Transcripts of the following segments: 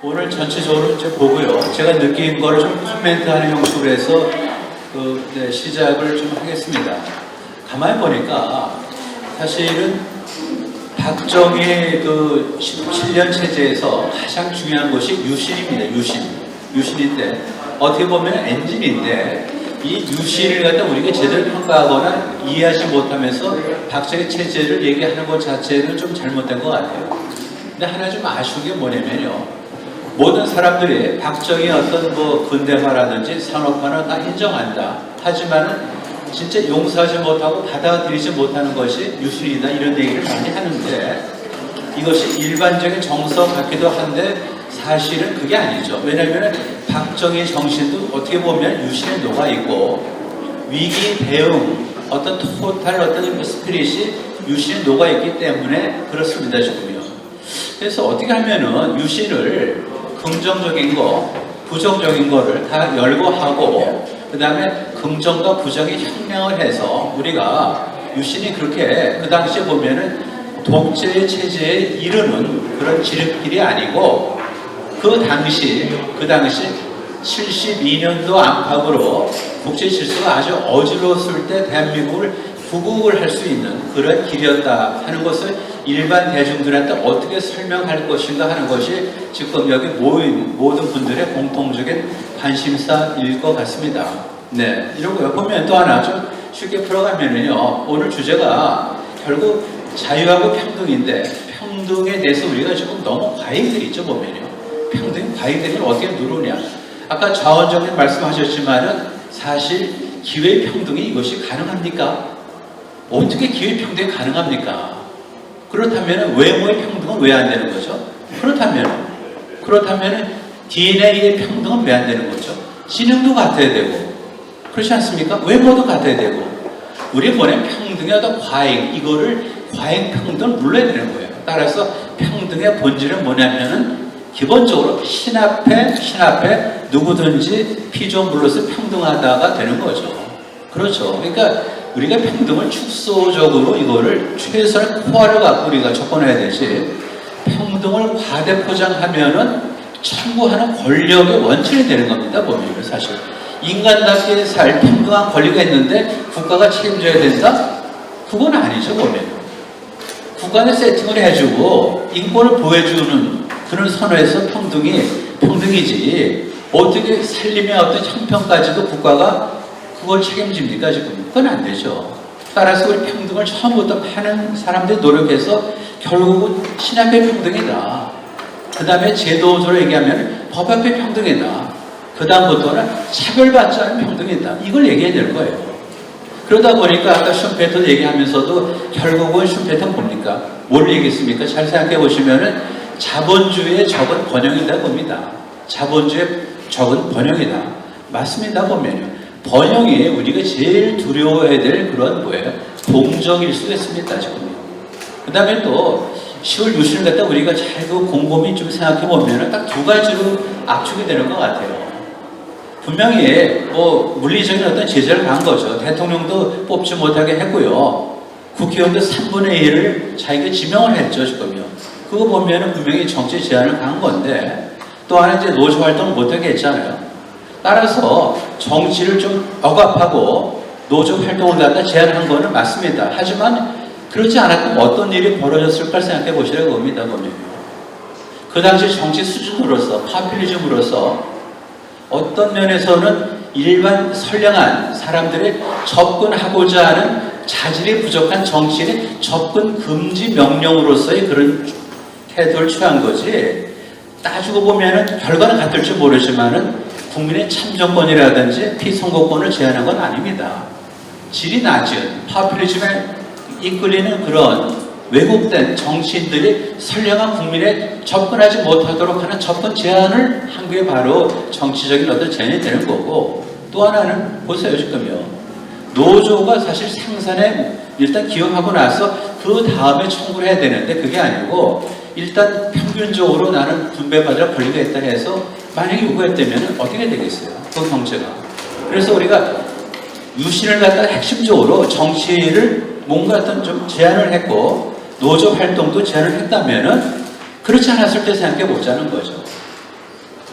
오늘 전체적으로 좀 보고요. 제가 느낀 거를 좀 코멘트하는 형식으로 해서 시작을 좀 하겠습니다. 가만히 보니까 사실은 박정희 17년 체제에서 가장 중요한 것이 유신입니다. 유신인데 어떻게 보면 엔진인데 이 유신을 갖다 우리가 제대로 평가하거나 이해하지 못하면서 박정희 체제를 얘기하는 것 자체는 좀 잘못된 것 같아요. 근데 하나 좀 아쉬운 게 뭐냐면요. 모든 사람들이 박정희 어떤 근대화라든지 산업화는 다 인정한다. 하지만은 진짜 용서하지 못하고 받아들이지 못하는 것이 유신이다. 이런 얘기를 많이 하는데 이것이 일반적인 정서 같기도 한데 사실은 그게 아니죠. 왜냐하면 박정희 정신도 어떻게 보면 유신에 녹아있고 위기 대응 어떤 토탈 어떤 스피릿이 유신에 녹아있기 때문에 그렇습니다. 지금요. 그래서 어떻게 하면은 유신을 긍정적인 거, 부정적인 거를 다 열거하고 그 다음에 긍정과 부정의 혁명을 해서 우리가 유신이 그렇게 그 당시에 보면은 독재 체제에 이르는 그런 지름길이 아니고 그 당시 72년도 안팎으로 국제 질서가 아주 어지러웠을 때 대한민국을 구국을 할 수 있는 그런 길이었다 하는 것을 일반 대중들한테 어떻게 설명할 것인가 하는 것이 지금 여기 모인 모든 분들의 공통적인 관심사일 것 같습니다. 네, 이런 거 보면 또 하나 좀 쉽게 풀어가면은요, 오늘 주제가 결국 자유하고 평등인데 평등에 대해서 우리가 지금 너무 과잉들이 있죠, 보면요. 평등 과잉들을 어떻게 누르냐. 아까 좌원정님 말씀하셨지만은 사실 기회평등이 이것이 가능합니까? 어떻게 기회평등이 가능합니까? 그렇다면 외모의 평등은 왜 안 되는 거죠? 그렇다면 DNA의 평등은 왜 안 되는 거죠? 지능도 같아야 되고 그렇지 않습니까? 외모도 같아야 되고 우리 보낸 평등의 어떤 과잉 이거를 과잉 평등을 눌러야 되는 거예요. 따라서 평등의 본질은 뭐냐면은 기본적으로 신 앞에 누구든지 피 좀 물러서 평등하다가 되는 거죠. 그렇죠. 그러니까 우리가 평등을 축소적으로 이거를 최선의 코어를 갖고 우리가 접근해야 되지 평등을 과대포장하면은 청구하는 권력의 원천이 되는 겁니다. 보면 사실 인간답게 살 평등한 권리가 있는데 국가가 책임져야 된다? 그건 아니죠. 보면 국가는 세팅을 해주고 인권을 보여주는 그런 선에서 평등이지 어떻게 살림의 어떤 형편까지도 국가가 그걸 책임집니까? 지금 그건 안 되죠. 따라서 우리 평등을 처음부터 하는 사람들이 노력해서 결국은 신 앞의 평등이다. 그 다음에 제도적으로 얘기하면 법 앞의 평등이다. 그 다음부터는 차별받지 않은 평등이다. 이걸 얘기해야 될 거예요. 그러다 보니까 아까 슌페터 얘기하면서도 결국은 슌페터는 뭡니까? 뭘 얘기했습니까? 잘 생각해 보시면은 자본주의의 적은 번영이다 봅니다. 자본주의의 적은 번영이다. 맞습니다. 보면요. 번영이 우리가 제일 두려워해야 될 그런 동정일 수가 있습니다. 지금요. 그 다음에 또 10월 유신을 갖다 우리가 잘 곰곰이 좀 생각해 보면 딱 두 가지로 압축이 되는 것 같아요. 분명히 물리적인 어떤 제재를 간 거죠. 대통령도 뽑지 못하게 했고요. 국회의원도 3분의 1을 자기가 지명을 했죠. 지금요. 그거 보면은 분명히 정치 제한을 간 건데 또 하나 이제 노조 활동을 못하게 했잖아요. 따라서 정치를 좀 억압하고 노조 활동을 갖다 제한한 거는 맞습니다. 하지만 그렇지 않았다면 어떤 일이 벌어졌을까 생각해 보시라고 봅니다. 보면 그 당시 정치 수준으로서 파퓰리즘으로서 어떤 면에서는 일반 선량한 사람들이 접근하고자 하는 자질이 부족한 정치인의 접근 금지 명령으로서의 그런 태도를 취한 거지 따지고 보면은 결과는 같을지 모르지만은 국민의 참정권이라든지 피선거권을 제한한 건 아닙니다. 질이 낮은 파퓰리즘에 이끌리는 그런 왜곡된 정치인들이 선량한 국민에 접근하지 못하도록 하는 접근 제한을 한 게 바로 정치적인 어떤 제한이 되는 거고 또 하나는 보세요. 지금요. 노조가 사실 생산에 일단 기여하고 나서 그 다음에 청구를 해야 되는데 그게 아니고 일단 평균적으로 나는 분배받을 권리가 있다 해서 만약에 요구했다면 어떻게 되겠어요? 그 경제가. 그래서 우리가 유신을 갖다 핵심적으로 정치를 뭔가 어떤 좀 제안을 했고 노조 활동도 제안을 했다면은 그렇지 않았을 때 생각해 보자는 거죠.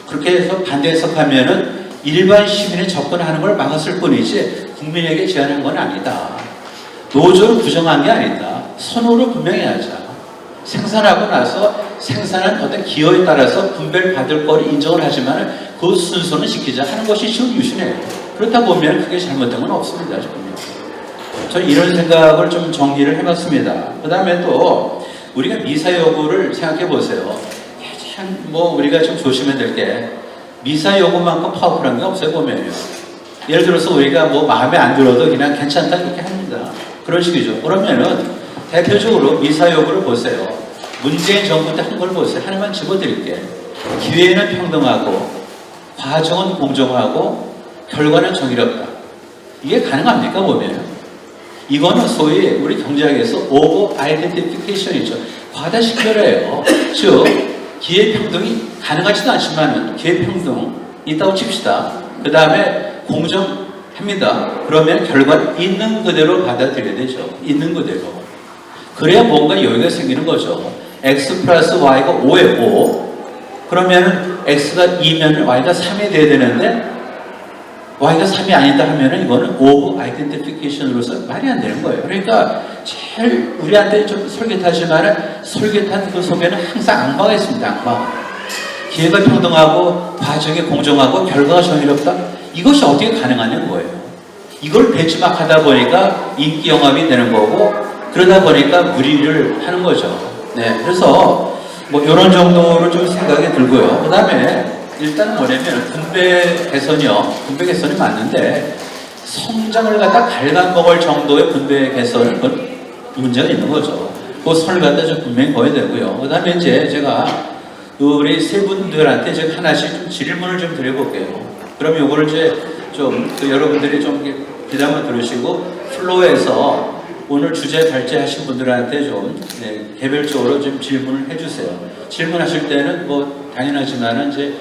그렇게 해서 반대 해석하면은 일반 시민이 접근하는 걸 막았을 뿐이지 국민에게 제안한 건 아니다. 노조를 부정한 게 아니다. 선호를 분명히 하자. 생산하고 나서 생산한 어떤 기호에 따라서 분배받을 거를 인정을 하지만 그 순서는 지키자 하는 것이 지금 유신이에요. 그렇다 보면 그게 잘못된 건 없습니다. 저는 이런 생각을 좀 정리를 해봤습니다. 그 다음에 또 우리가 미사 여구를 생각해 보세요. 참 뭐 우리가 좀 조심해야 될 게 미사 여구만큼 파워풀한 게 없어요 보면요. 예를 들어서 우리가 뭐 마음에 안 들어도 그냥 괜찮다 이렇게 합니다. 그런 식이죠. 그러면은 대표적으로 미사 여구를 보세요. 문재인 정부 때 한 걸 보세요. 하나만 집어드릴게요. 기회는 평등하고 과정은 공정하고 결과는 정의롭다. 이게 가능합니까 보면? 이거는 소위 우리 경제학에서 오버 아이덴티피케이션이죠. 과다식별이에요. 즉 기회평등이 가능하지도 않지만 기회평등 있다고 칩시다. 그 다음에 공정합니다. 그러면 결과를 있는 그대로 받아들여야 되죠. 있는 그대로. 그래야 뭔가 여유가 생기는 거죠. x 플러스 y가 5에 5. 그러면 x가 2면 y가 3이 돼야 되는데 y가 3이 아니다 하면은 이거는 오브 아이덴티피케이션으로서 말이 안 되는 거예요. 그러니까 제일 우리한테 좀 솔깃하지만은 솔깃한 그 속에는 항상 악마가 있습니다. 악마. 기회가 평등하고 과정이 공정하고 결과가 정의롭다. 이것이 어떻게 가능하냐는 거예요. 이걸 배치막하다 보니까 인기 영합이 되는 거고 그러다 보니까 무리를 하는 거죠. 네, 그래서 뭐 이런 정도로 좀 생각이 들고요. 그 다음에 일단 뭐냐면 분배 개선이 맞는데 성장을 갖다 갉아먹을 정도의 분배 개선은 문제가 있는 거죠. 그 선을 갖다 좀 분명히 보여야 되고요. 그 다음에 이제 제가 우리 세 분들한테 제가 하나씩 좀 질문을 좀 드려볼게요. 그럼 요거를 이제 좀 여러분들이 좀 귀담아 들으시고 플로어에서 오늘 주제 발제하신 분들한테 좀 개별적으로 좀 질문을 해주세요. 질문하실 때는 뭐 당연하지만은 이제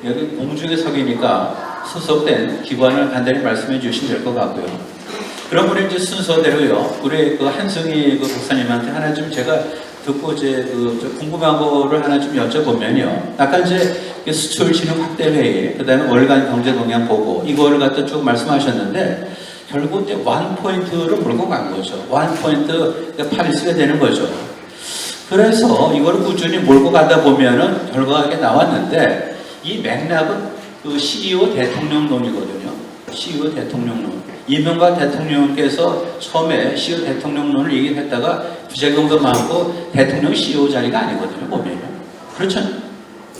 여기 공중에 서기니까 소속된 기관을 간단히 말씀해 주시면 될 것 같고요. 그럼 우리 이제 순서대로요. 우리 그 한승희 그 박사님한테 하나 좀 제가 듣고 이제 그 궁금한 거를 하나 좀 여쭤보면요. 아까 이제 수출 진흥 확대 회의, 그다음에 월간 경제 동향 보고 이거를 갖다 쭉 말씀하셨는데 결국 이제 원 포인트로 몰고 간 거죠. 원 포인트 파리스가 되는 거죠. 그래서 이거를 꾸준히 몰고 가다 보면은 결과가 나왔는데. 이 맥락은 그 CEO 대통령론이거든요. CEO 대통령론. 이명박 대통령께서 처음에 CEO 대통령론을 얘기했다가 부작용도 많고 대통령 CEO 자리가 아니거든요. 보면요. 그렇죠.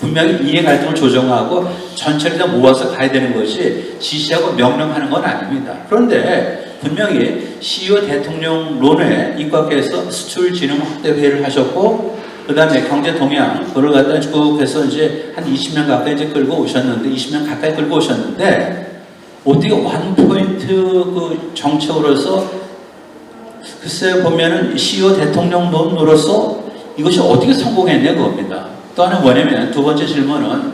분명히 이해 갈등을 조정하고 전체를 다 모아서 가야 되는 것이 지시하고 명령하는 건 아닙니다. 그런데 분명히 CEO 대통령론에 입각해서 수출 진흥 확대 회의를 하셨고 그 다음에 경제 동향, 그걸 갖다 쭉 해서 이제 한 20년 가까이 이제 끌고 오셨는데, 20년 가까이 끌고 오셨는데, 어떻게 원 포인트 그 정책으로서, 글쎄 보면은 CEO 대통령론으로서 이것이 어떻게 성공했냐 그겁니다. 또 하나 뭐냐면, 두 번째 질문은,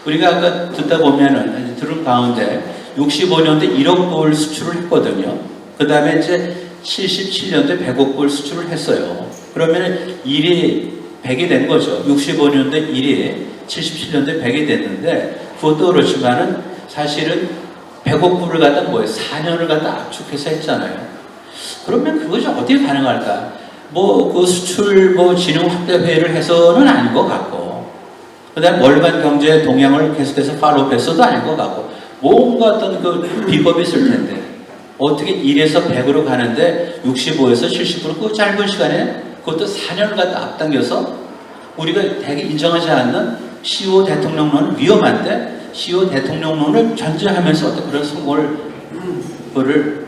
우리가 아까 듣다 보면은, 들은 가운데 65년대 1억 불 수출을 했거든요. 그 다음에 이제 77년도에 100억 불 수출을 했어요. 그러면 일이 100이 된 거죠. 65년도에 1이 77년도에 100이 됐는데 그것도 그렇지만은 사실은 100억 불을 갖다 뭐예요? 4년을 갖다 압축해서 했잖아요. 그러면 그것이 어떻게 가능할까? 뭐 그 수출 뭐 진흥 확대 회의를 해서는 아닌 것 같고 그 다음에 월간 경제 동향을 계속해서 팔로우해서도 아닌 것 같고 뭔가 어떤 그 비법이 있을 텐데 어떻게 1에서 100으로 가는데 65에서 70%, 그 짧은 시간에 그것도 4년을 갖다 앞당겨서 우리가 되게 인정하지 않는 CEO 대통령론은 위험한데 CEO 대통령론을 견제하면서 어떤 그런 성공을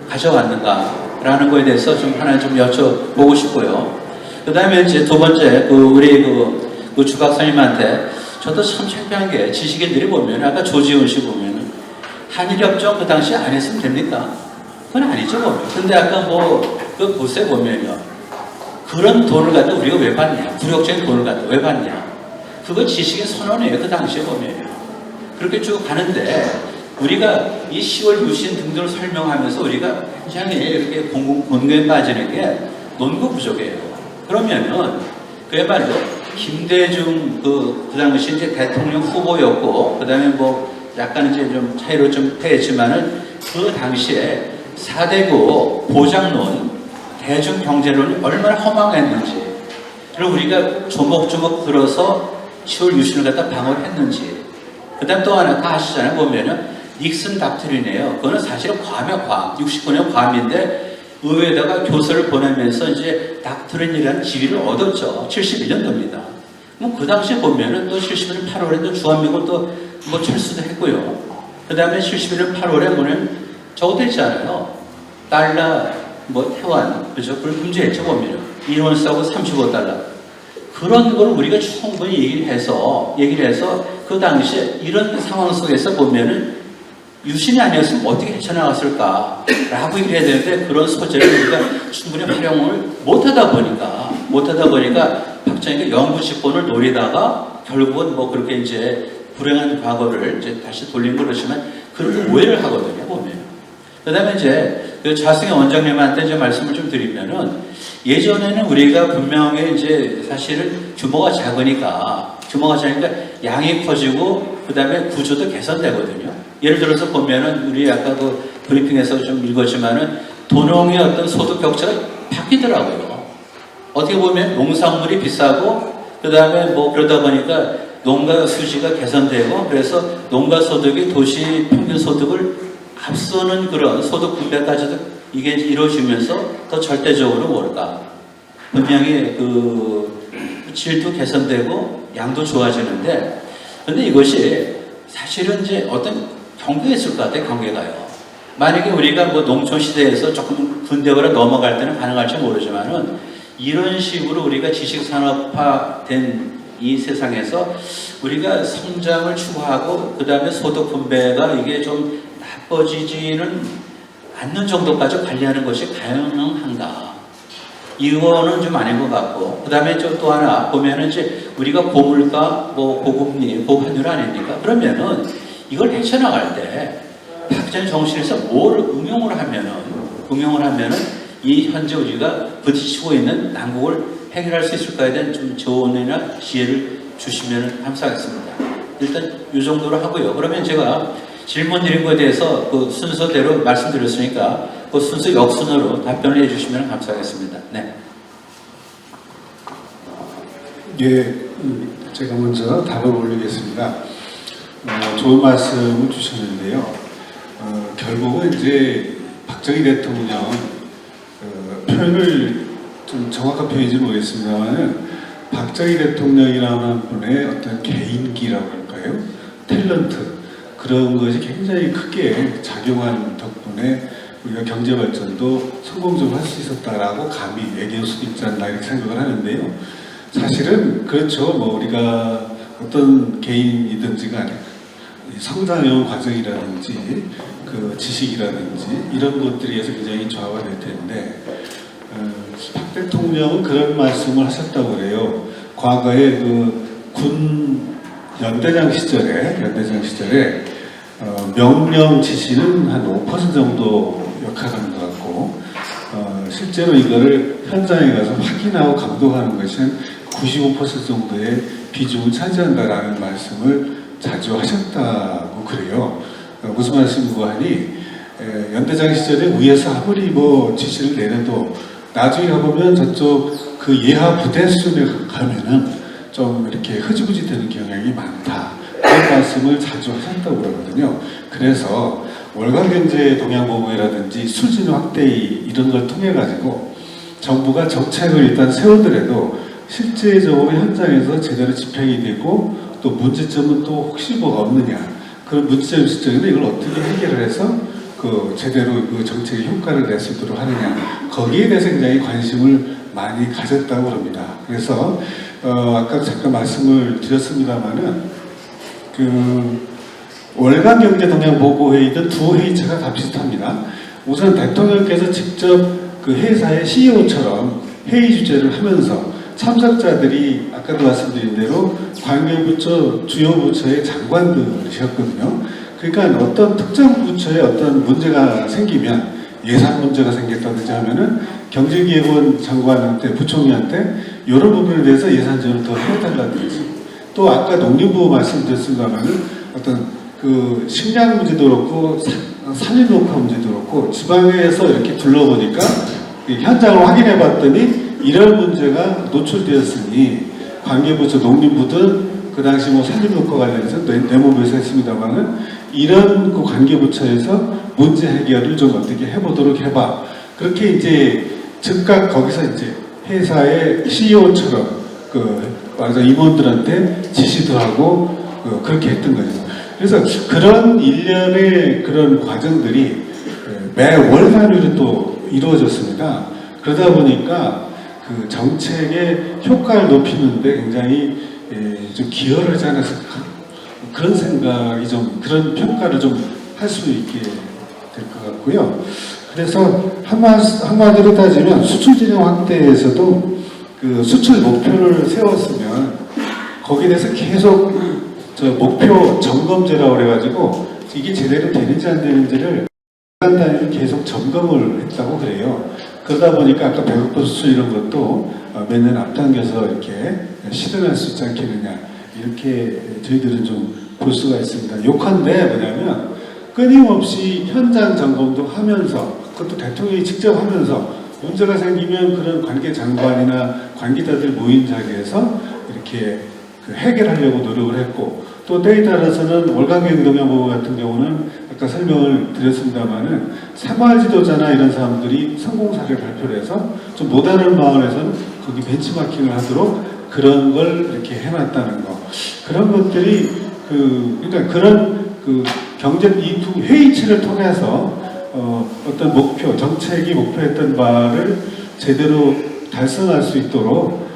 가져왔는가라는 거에 대해서 좀 하나 좀 여쭤보고 싶고요. 그 다음에 이제 두 번째, 우리 그 주 박사님한테 저도 참 창피한 게 지식인들이 보면 아까 조지훈 씨 보면은 한일협정 그 당시에 안 했으면 됩니까? 그건 아니죠, 보면. 근데 아까 그 보세요, 보면요. 그런 돈을 갖다 우리가 왜 받냐? 굴욕적인 돈을 갖다 왜 받냐? 그거 지식의 선언이에요, 그 당시에 보면요. 그렇게 쭉 가는데, 우리가 이 10월 유신 등등을 설명하면서 우리가 굉장히 이렇게 공부에 빠지는 게 논거 부족이에요. 그러면은 그야말로 김대중 그 당시 이제 대통령 후보였고 그다음에 뭐 약간 이제 좀 차이로 좀 패했지만은 그 당시에 4대국 보장론, 대중경제론이 얼마나 허망했는지, 그리고 우리가 조목조목 들어서 10월 유신을 갖다 방어를 했는지, 그 다음 또 하나 다 아시잖아요. 보면은 닉슨 닥트린이에요. 그거는 사실은 괌이에요, 괌. 69년 괌인데 의회에다가 교서를 보내면서 이제 닥트린이라는 지위를 얻었죠. 71년도입니다. 뭐 그 당시에 보면은 또 71년 8월에 또 주한미군 또 뭐 철수도 했고요. 그 다음에 71년 8월에 뭐는 저것도 있잖아요. 달러, 뭐 태완, 그죠? 그걸 금지했죠, 보면은. 1원 싸고 35달러. 그런 걸 우리가 충분히 얘기를 해서 그 당시에 이런 상황 속에서 보면은 유신이 아니었으면 어떻게 헤쳐나갔을까? 라고 얘기를 해야 되는데 그런 소재를 우리가 충분히 활용을 못하다 보니까 박정희가 영구 집권을 노리다가 결국은 뭐 그렇게 이제 불행한 과거를 이제 다시 돌린 걸 그렇지만 그렇게 오해를 하거든요, 보면. 그 다음에 이제 그 자승의 원장님한테 이제 말씀을 좀 드리면은 예전에는 우리가 분명히 이제 사실은 규모가 작으니까 양이 커지고 그 다음에 구조도 개선되거든요. 예를 들어서 보면은 우리 아까 그 브리핑에서 좀 읽었지만은 도농의 어떤 소득 격차가 바뀌더라고요. 어떻게 보면 농산물이 비싸고 그 다음에 뭐 그러다 보니까 농가 수지가 개선되고 그래서 농가 소득이 도시 평균 소득을 앞서는 그런 소득 분배까지도 이게 이루어지면서 더 절대적으로 뭘까? 분명히 그 질도 개선되고 양도 좋아지는데 근데 이것이 사실은 이제 어떤 경계가 있을 것 같아요. 경계가요. 만약에 우리가 뭐 농촌 시대에서 조금 근대화로 넘어갈 때는 가능할지 모르지만은 이런 식으로 우리가 지식산업화된 이 세상에서 우리가 성장을 추구하고 그 다음에 소득 분배가 이게 좀 나빠지지는 않는 정도까지 관리하는 것이 가능한가? 이거는 좀 아닌 것 같고 그 다음에 또 하나 보면은 이제 우리가 고물가, 뭐 고금리, 고환율 아닙니까? 그러면은 이걸 헤쳐나갈 때 박정희 정신에서 뭘 응용을 하면은 이 현재 우리가 부딪히고 있는 난국을 해결할 수 있을까에 대한 좀 조언이나 지혜를 주시면 감사하겠습니다. 일단 이 정도로 하고요. 그러면 제가 질문 드린 것에 대해서 그 순서대로 말씀드렸으니까 그 순서 역순으로 답변을 해주시면 감사하겠습니다. 네. 예, 제가 먼저 답을 올리겠습니다. 좋은 말씀을 주셨는데요. 결국은 이제 박정희 대통령 표현을 좀 정확한 표현인지 모르겠습니다만은 박정희 대통령이라는 분의 어떤 개인기라고 할까요? 탤런트 그런 것이 굉장히 크게 작용한 덕분에 우리가 경제 발전도 성공적으로 할 수 있었다라고 감히 얘기할 수도 있지 않나 이렇게 생각을 하는데요. 사실은 그렇죠. 뭐 우리가 어떤 개인이든지가 아니라 성장형 과정이라든지 그 지식이라든지 이런 것들에 의해서 굉장히 좌우가 될 텐데 박 대통령은 그런 말씀을 하셨다고 그래요. 과거에 그 군 연대장 시절에 명령 지시는 한 5% 정도 역할하는 것 같고 실제로 이거를 현장에 가서 확인하고 감독하는 것은 95% 정도의 비중을 차지한다라는 말씀을 자주 하셨다고 그래요. 무슨 말씀이고 하니 연대장 시절에 위에서 아무리 뭐 지시를 내려도 나중에 가보면 저쪽 그 예하 부대 수준에 가면은 좀 이렇게 흐지부지 되는 경향이 많다. 그런 말씀을 자주 하셨다고 그러거든요. 그래서 월간경제 동향보고회라든지 수준 확대 이런 걸 통해 가지고 정부가 정책을 일단 세우더라도 실제적으로 현장에서 제대로 집행이 되고 또 문제점은 또 혹시 뭐가 없느냐 그런 문제점 있을 적에는 이걸 어떻게 해결을 해서 그 제대로 그 정책의 효과를 낼 수 있도록 하느냐 거기에 대해서 굉장히 관심을 많이 가졌다고 합니다. 그래서 아까 잠깐 말씀을 드렸습니다마는 그 월간 경제 동향 보고 회의든 두 회의체가 다 비슷합니다. 우선 대통령께서 직접 그 회사의 CEO처럼 회의 주재를 하면서 참석자들이 아까도 말씀드린 대로 관계부처 주요 부처의 장관들이셨거든요. 그러니까 어떤 특정 부처에 어떤 문제가 생기면 예산 문제가 생겼다든지 하면은 경제기획원 장관한테 부총리한테 이런 부분에 대해서 예산적으로 더 해달라든지 또 아까 농림부 말씀드렸습니다만은 어떤 그 식량 문제도 그렇고 산림녹화 문제도 그렇고 지방에서 이렇게 둘러보니까 현장을 확인해 봤더니 이런 문제가 노출되었으니 관계부처 농림부든 그 당시 뭐 산림녹화 관련해서 내무부에서 했습니다만은 이런 그 관계부처에서 문제 해결을 좀 어떻게 해보도록 해봐. 그렇게 이제 즉각 거기서 이제 회사의 CEO처럼 말하자 임원들한테 지시도 하고 그렇게 했던 거죠. 그래서 그런 일련의 그런 과정들이 매월 단위로 또 이루어졌습니다. 그러다 보니까 그 정책의 효과를 높이는데 굉장히 좀 기여를 하지 않았을까 그런 생각이 좀 그런 평가를 좀 할 수 있게 될 것 같고요. 그래서 한마디로 따지면 수출 진영 확대에서도 그 수출 목표를 세웠으면 거기에 대해서 계속 저 목표 점검제라고 그래가지고 이게 제대로 되는지 안 되는지를 단위로 계속 점검을 했다고 그래요. 그러다 보니까 아까 배고파 수출 이런 것도 몇 년 앞당겨서 이렇게 실현할 수 있지 않겠느냐 이렇게 저희들은 좀 볼 수가 있습니다. 욕한데 뭐냐면 끊임없이 현장 점검도 하면서 그것도 대통령이 직접 하면서 문제가 생기면 그런 관계 장관이나 관계자들 모인 자리에서 이렇게 해결하려고 노력을 했고 또 때에 따라서는 월간경동양보고 같은 경우는 아까 설명을 드렸습니다만은 새마을 지도자나 이런 사람들이 성공 사례를 발표를 해서 좀 못하는 마을에서는 거기 벤치마킹을 하도록 그런 걸 이렇게 해놨다는 거 그런 것들이 그러니까 그런 경제 이 두 회의체를 통해서 어떤 목표 정책이 목표했던 바를 제대로 달성할 수 있도록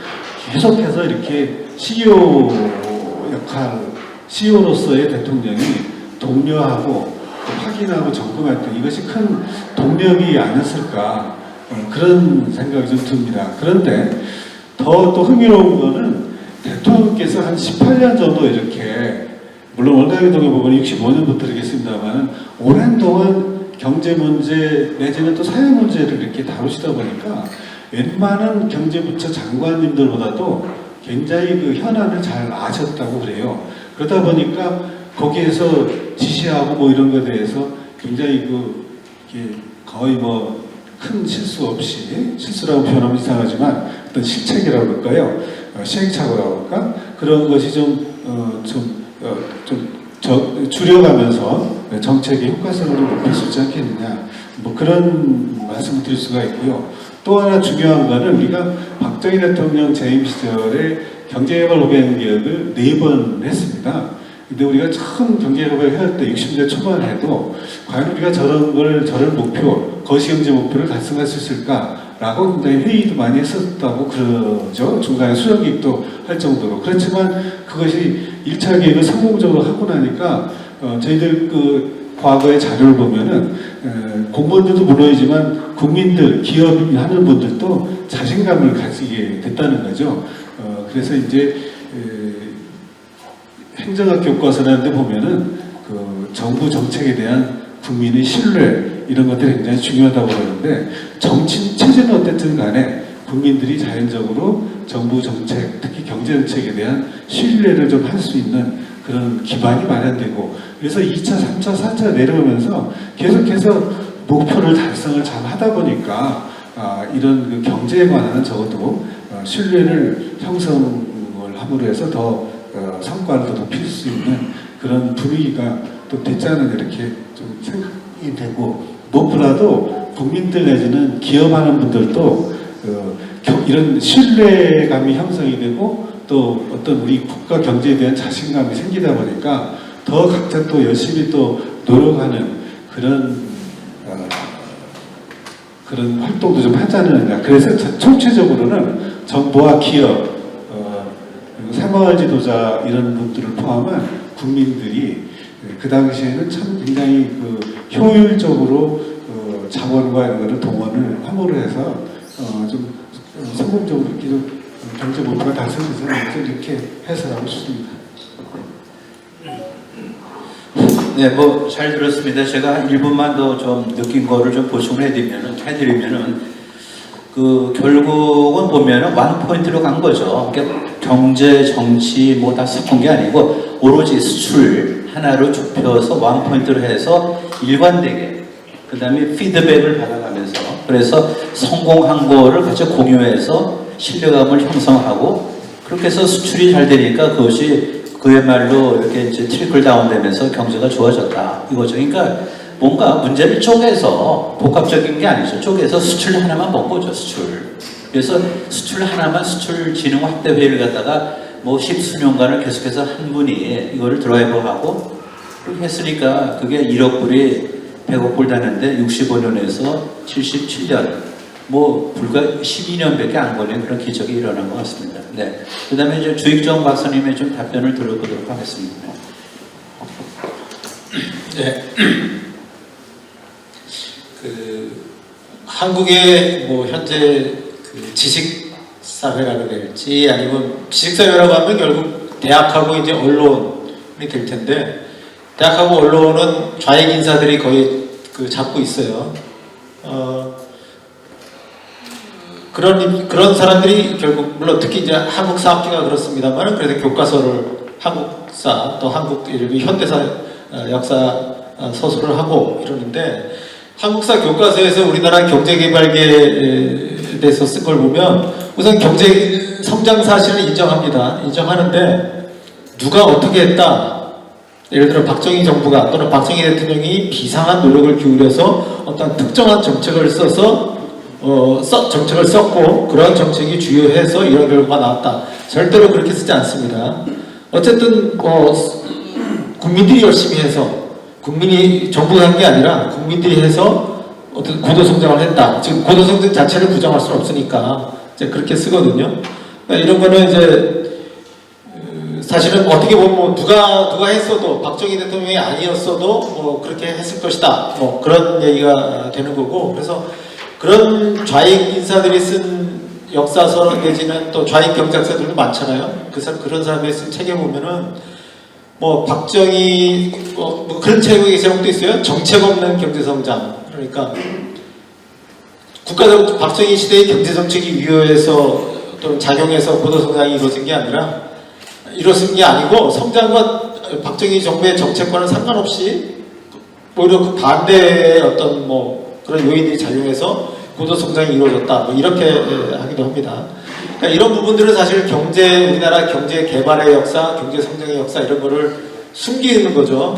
계속해서 이렇게 CEO 역할 CEO로서의 대통령이 독려하고 확인하고 점검했던 이것이 큰 동력이 아니었을까 그런 생각이 좀 듭니다. 그런데 더 또 흥미로운 거는 대통령께서 한 18년 정도 이렇게 물론 월간경동에 보면 65년부터겠습니다만 오랜 동안 경제 문제 내지는 또 사회 문제를 이렇게 다루시다 보니까 웬만한 경제부처 장관님들보다도 굉장히 그 현안을 잘 아셨다고 그래요. 그러다 보니까 거기에서 지시하고 뭐 이런 것에 대해서 굉장히 거의 뭐 큰 실수 없이 실수라고 표현하면 이상하지만 어떤 실책이라고 그럴까요? 시행착오라고 할까? 그런 것이 줄여가면서 정책의 효과성을 높일 수 있지 않겠느냐 뭐 그런 말씀을 드릴 수가 있고요. 또 하나 중요한 거는 우리가 박정희 대통령 재임 시절에 경제개발후배행 계획을 4번 했습니다. 근데 우리가 처음 경제개발 해할 때 60년 초반에도 과연 우리가 저런 목표, 거시경제 목표를 달성할 수 있을까라고 굉장히 회의도 많이 했었다고 그러죠. 중간에 수정기획도 할 정도로. 그렇지만 그것이 1차 계획을 성공적으로 하고 나니까 저희들 과거의 자료를 보면은 공무원들도 물론이지만 국민들, 기업이 하는 분들도 자신감을 가지게 됐다는 거죠. 그래서 이제 행정학 교과서라는 데 보면은 정부 정책에 대한 국민의 신뢰 이런 것들이 굉장히 중요하다고 그러는데 정치 체제는 어쨌든 간에 국민들이 자연적으로 정부 정책, 특히 경제 정책에 대한 신뢰를 좀 할 수 있는 그런 기반이 마련되고 그래서 2차, 3차, 4차 내려오면서 계속해서 목표를 달성을 잘 하다 보니까 이런 경제에 관한 적어도 신뢰를 형성을 함으로 해서 더 성과를 더 높일 수 있는 그런 분위기가 또 됐지 않은 이렇게 좀 생각이 되고 무엇보다도 국민들 내지는 기업하는 분들도 이런 신뢰감이 형성이 되고 또 어떤 우리 국가 경제에 대한 자신감이 생기다 보니까 더 각자 또 열심히 또 노력하는 그런 활동도 좀 하지 않느냐. 그래서 총체적으로는 정부와 기업, 그리고 새마을 지도자 이런 분들을 포함한 국민들이 그 당시에는 참 굉장히 효율적으로 자본과 이런 것을 동원을 함으로 해서 좀 성공적으로 이렇게 좀 경제 목표가 달성되지 않을까 이렇게 해석하고 싶습니다. 네, 뭐 잘 들었습니다. 제가 한 1분만 더 좀 느낀 거를 좀 보충을 해드리면은 그 결국은 보면은 완 포인트로 간 거죠. 그러니까 경제, 정치 뭐 다 섞은 게 아니고 오로지 수출 하나로 좁혀서 완 포인트로 해서 일관되게 그 다음에 피드백을 받아가면서 그래서 성공한 거를 같이 공유해서 신뢰감을 형성하고 그렇게 해서 수출이 잘 되니까 그것이 그야말로 이렇게 이제 트리클 다운 되면서 경제가 좋아졌다 이거죠. 그러니까 뭔가 문제를 쪼개서 복합적인 게 아니죠. 쪼개서 수출 하나만 본 거죠. 수출. 그래서 수출 하나만 수출 진흥 확대 회의를 갖다가 뭐 10수년간을 계속해서 한 분이 이거를 드라이버하고 그렇게 했으니까 그게 1억 불이 100억 불 되는데 65년에서 77년 뭐 불과 12년밖에 안 걸린 그런 기적이 일어난 것 같습니다. 네. 그 다음에 이제 주익정 박사님의 좀 답변을 들어보도록 하겠습니다. 네. 한국의 뭐 현재 그 지식 사회라고 될지 아니면 지식 사회라고 하면 결국 대학하고 이제 언론이 될 텐데 대학하고 언론은 좌익 인사들이 거의 그 잡고 있어요. 그런 사람들이 결국 물론 특히 이제 한국사 학계가 그렇습니다만 그래서 교과서를 한국사 또 한국 현대사 역사 서술을 하고 이러는데 한국사 교과서에서 우리나라 경제개발계에 대해서 쓴 걸 보면 우선 경제 성장 사실을 인정합니다. 인정하는데 누가 어떻게 했다. 예를 들어 박정희 정부가 또는 박정희 대통령이 비상한 노력을 기울여서 어떤 특정한 정책을 써서 정책을 썼고 그런 정책이 주요해서 이런 결과가 나왔다. 절대로 그렇게 쓰지 않습니다. 어쨌든 국민들이 열심히 해서 국민이 정부가 한 게 아니라 국민들이 해서 어떤 고도성장을 했다. 지금 고도성장 자체를 부정할 수는 없으니까 이제 그렇게 쓰거든요. 그러니까 이런 거는 이제 사실은 어떻게 보면 뭐 누가 했어도 박정희 대통령이 아니었어도 뭐 그렇게 했을 것이다. 뭐 그런 얘기가 되는 거고 그래서 그런 좌익 인사들이 쓴 역사서 내지는 또 좌익 경제학자들도 많잖아요. 그런 사람들이 쓴 책에 보면은 뭐 박정희 뭐 그런 책의 제목도 있어요. 정책 없는 경제성장. 그러니까 국가적으로 박정희 시대의 경제정책이 위효해서 또는 작용해서 고도성장이 이루어진 게 아니라 이루어진 게 아니고 성장과 박정희 정부의 정책과는 상관없이 오히려 그 반대의 어떤 뭐 그런 요인들이 작용해서 고도성장이 이루어졌다. 뭐 이렇게 하기도 합니다. 그러니까 이런 부분들은 사실 우리나라 경제 개발의 역사, 경제 성장의 역사 이런 거를 숨기는 거죠.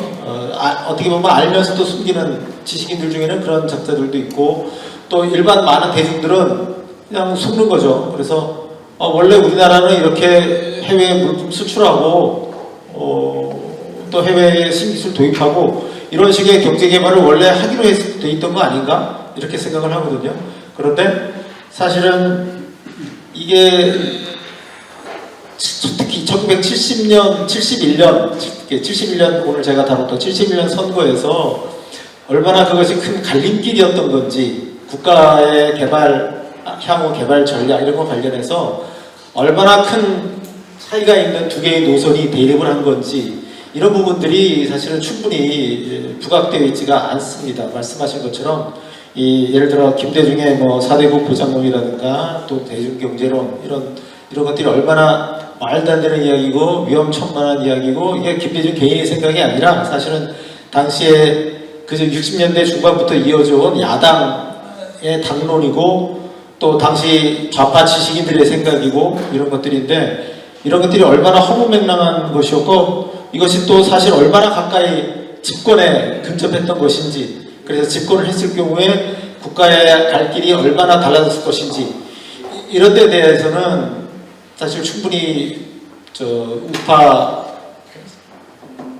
어떻게 보면 알면서도 숨기는 지식인들 중에는 그런 작자들도 있고 또 일반 많은 대중들은 그냥 속는 거죠. 그래서 원래 우리나라는 이렇게 해외에 물품 수출하고 또 해외에 신기술 도입하고 이런 식의 경제 개발을 원래 하기로 돼 있던 거 아닌가? 이렇게 생각을 하거든요. 그런데 사실은 이게 특히 1970년, 71년 오늘 제가 다뤘던 71년 선거에서 얼마나 그것이 큰 갈림길이었던 건지 국가의 향후 개발 전략 이런 거 관련해서 얼마나 큰 차이가 있는 두 개의 노선이 대립을 한 건지 이런 부분들이 사실은 충분히 부각되어 있지가 않습니다. 말씀하신 것처럼 예를 들어 김대중의 뭐 4대국 보장론이라든가 또 대중경제론 이런 것들이 얼마나 말도 안 되는 이야기고 위험천만한 이야기고 이게 김대중 개인의 생각이 아니라 사실은 당시에 그 60년대 중반부터 이어져 온 야당의 당론이고 또 당시 좌파 지식인들의 생각이고 이런 것들인데 이런 것들이 얼마나 허무맹랑한 것이었고 이것이 또 사실 얼마나 가까이 집권에 근접했던 것인지 그래서 집권을 했을 경우에 국가의 갈 길이 얼마나 달라졌을 것인지 이런 데 대해서는 사실 충분히 우파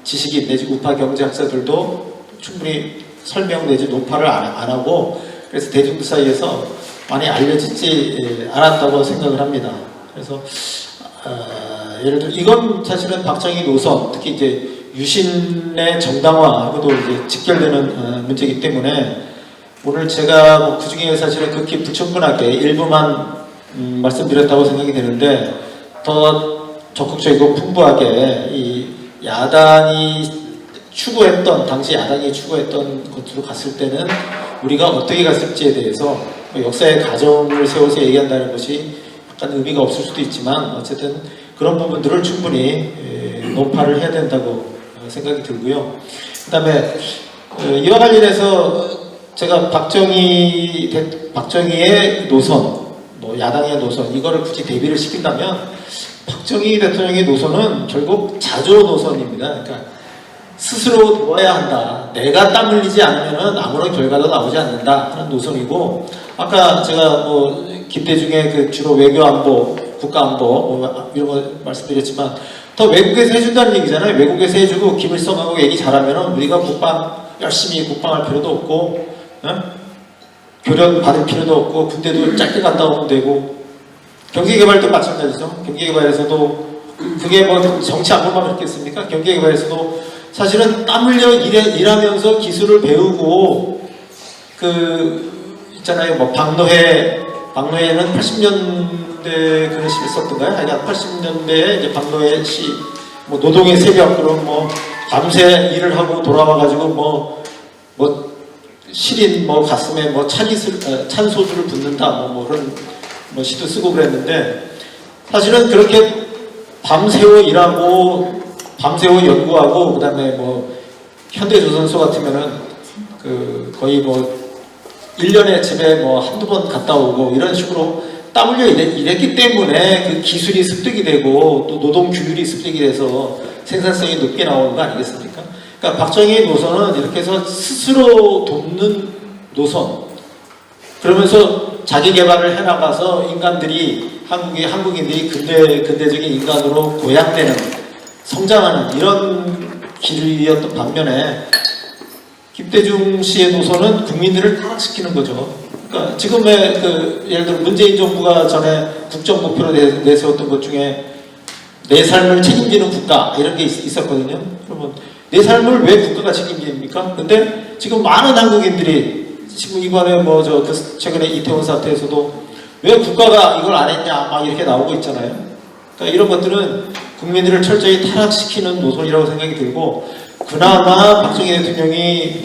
지식인 내지 우파 경제학자들도 충분히 설명 내지 논파를 안 하고 그래서 대중들 사이에서 많이 알려지지 않았다고 생각을 합니다. 그래서 예를 들어 이건 사실은 박정희 노선 특히 이제 유신의 정당화하고도 이제 직결되는 문제이기 때문에 오늘 제가 뭐 그 중에 사실은 극히 불충분하게 일부만 말씀드렸다고 생각이 되는데 더 적극적이고 풍부하게 이 야당이 추구했던, 당시 야당이 추구했던 것으로 갔을 때는 우리가 어떻게 갔을지에 대해서 역사의 가정을 세워서 얘기한다는 것이 약간 의미가 없을 수도 있지만 어쨌든 그런 부분들을 충분히 논파를 해야 된다고 생각이 들고요. 그 다음에 이와 관련해서 제가 박정희의 노선, 뭐 야당의 노선, 이거를 굳이 대비를 시킨다면 박정희 대통령의 노선은 결국 자조 노선입니다. 그러니까 스스로 도와야 한다. 내가 땀 흘리지 않으면 아무런 결과도 나오지 않는다 하는 노선이고, 아까 제가 뭐 김대중의 그 주로 외교안보, 국가안보 뭐 이런 거 말씀드렸지만 더 외국에서 해준다는 얘기잖아요. 외국에서 해주고 김일성하고 얘기 잘하면 우리가 열심히 국방할 필요도 없고, 교련 받을 필요도 없고, 군대도 짧게 갔다 오면 되고, 경제개발도 마찬가지죠. 경제개발에서도 그게 뭐 정치 안보만 그렇겠습니까? 경제개발에서도 사실은 땀 흘려 일하면서 기술을 배우고, 있잖아요. 뭐 박노해는 80년대 그런 시를 썼던가요? 아니, 80년대에 이제 박노해 시, 뭐 노동의 새벽, 그럼 뭐 밤새 일을 하고 돌아와가지고 뭐 시린 뭐 가슴에 뭐 찬소주를 붓는다 뭐 그런 뭐 시도 쓰고 그랬는데, 사실은 그렇게 밤새워 일하고 밤새워 연구하고, 그 다음에 뭐 현대조선소 같으면은 거의 뭐 1년에 집에 뭐 한두 번 갔다 오고 이런 식으로 땀 흘려 일했기 때문에 그 기술이 습득이 되고 또 노동 규율이 습득이 돼서 생산성이 높게 나오는 거 아니겠습니까? 그러니까 박정희의 노선은 이렇게 해서 스스로 돕는 노선, 그러면서 자기 개발을 해나가서 한국인들이 근대적인 인간으로 고양되는, 성장하는 이런 길이었던 반면에 김대중 씨의 노선은 국민들을 타락시키는 거죠. 그러니까 지금의 예를 들어 문재인 정부가 전에 국정 목표로 내세웠던 것 중에 내 삶을 책임지는 국가 이런 게 있었거든요. 그러면 내 삶을 왜 국가가 책임집니까? 근데 지금 많은 한국인들이 지금 이번에 최근에 이태원 사태에서도 왜 국가가 이걸 안 했냐 막 이렇게 나오고 있잖아요. 그러니까 이런 것들은 국민들을 철저히 타락시키는 노선이라고 생각이 들고, 그나마 박정희 대통령이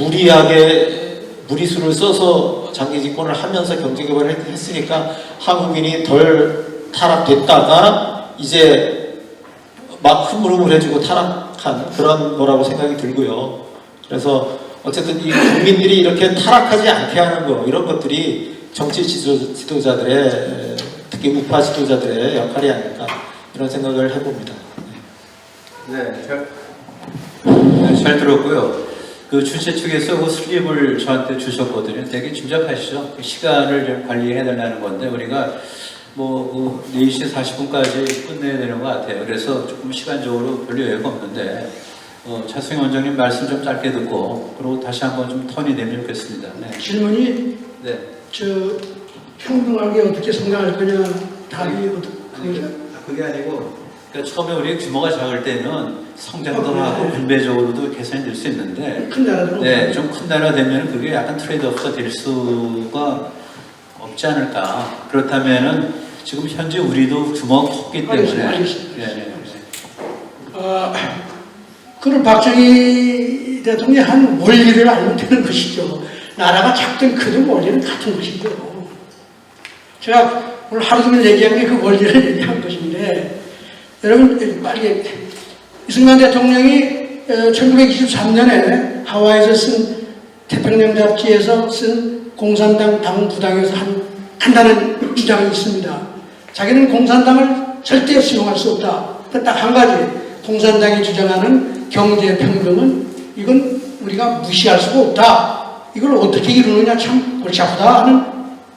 무리수를 써서 장기 집권을 하면서 경제 개발을 했으니까 한국인이 덜 타락됐다가 이제 막 흐물흐물해지고 타락한 그런 거라고 생각이 들고요. 그래서 어쨌든 이 국민들이 이렇게 타락하지 않게 하는 거, 이런 것들이 정치 지도자들의, 특히 우파 지도자들의 역할이 아닐까 이런 생각을 해봅니다. 잘 들었고요. 그 주최 측에서 그 슬립을 저한테 주셨거든요. 되게 짐작하시죠? 그 시간을 좀 관리해달라는 건데 우리가 뭐 4시 40분까지 끝내야 되는 것 같아요. 그래서 조금 시간적으로 별로 여유가 없는데 차승희 원장님 말씀 좀 짧게 듣고 그리고 다시 한번 좀 턴이 되면 좋겠습니다. 네. 질문이 평등하게 어떻게 성장할 거냐, 답이 그게 아니고, 그러니까 처음에 우리 규모가 작을 때는 성장도 하고 분배적으로도 개선이 될 수 있는데, 큰 나라들은 좀 큰 나라 되면 그게 약간 트레이드오프가 될 수가 없지 않을까. 그렇다면은 지금 현재 우리도 규모가 컸기 때문에. 알겠습니다. 그걸 박정희 대통령이 한 원리를 알면 되는 것이죠. 나라가 작든 크든 원리는 같은 것이죠. 제가 오늘 하루 종일 얘기한 게 그 원리를 얘기한 것인데, 여러분 빨리 이승만 대통령이 1923년에 하와이에서 쓴 태평양 잡지에서 쓴 공산당 당부당에서 한 간단한 주장이 있습니다. 자기는 공산당을 절대 수용할 수 없다. 딱 한 가지, 공산당이 주장하는 경제평등은 이건 우리가 무시할 수가 없다. 이걸 어떻게 이루느냐 참 골치 아프다 하는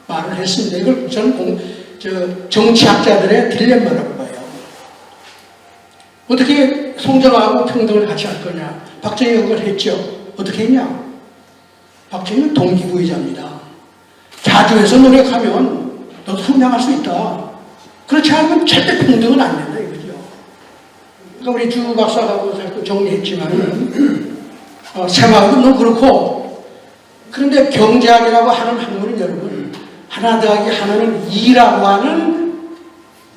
말을 했습니다. 이걸 저는 정치학자들의 딜레마라고 봐요. 어떻게 성장하고 평등을 같이 할 거냐. 박정희가 그걸 했죠. 어떻게 했냐. 박정희는 동기부여자입니다. 자주해서 노력하면 너도 성장할 수 있다. 그렇지 않으면 절대 평등은 안 된다 이거죠. 그러니까 우리 주 박사하고 자꾸 정리했지만 생활도 그렇고, 그런데 경제학이라고 하는 학문은 여러분 하나 더하기 하나는 2라고 하는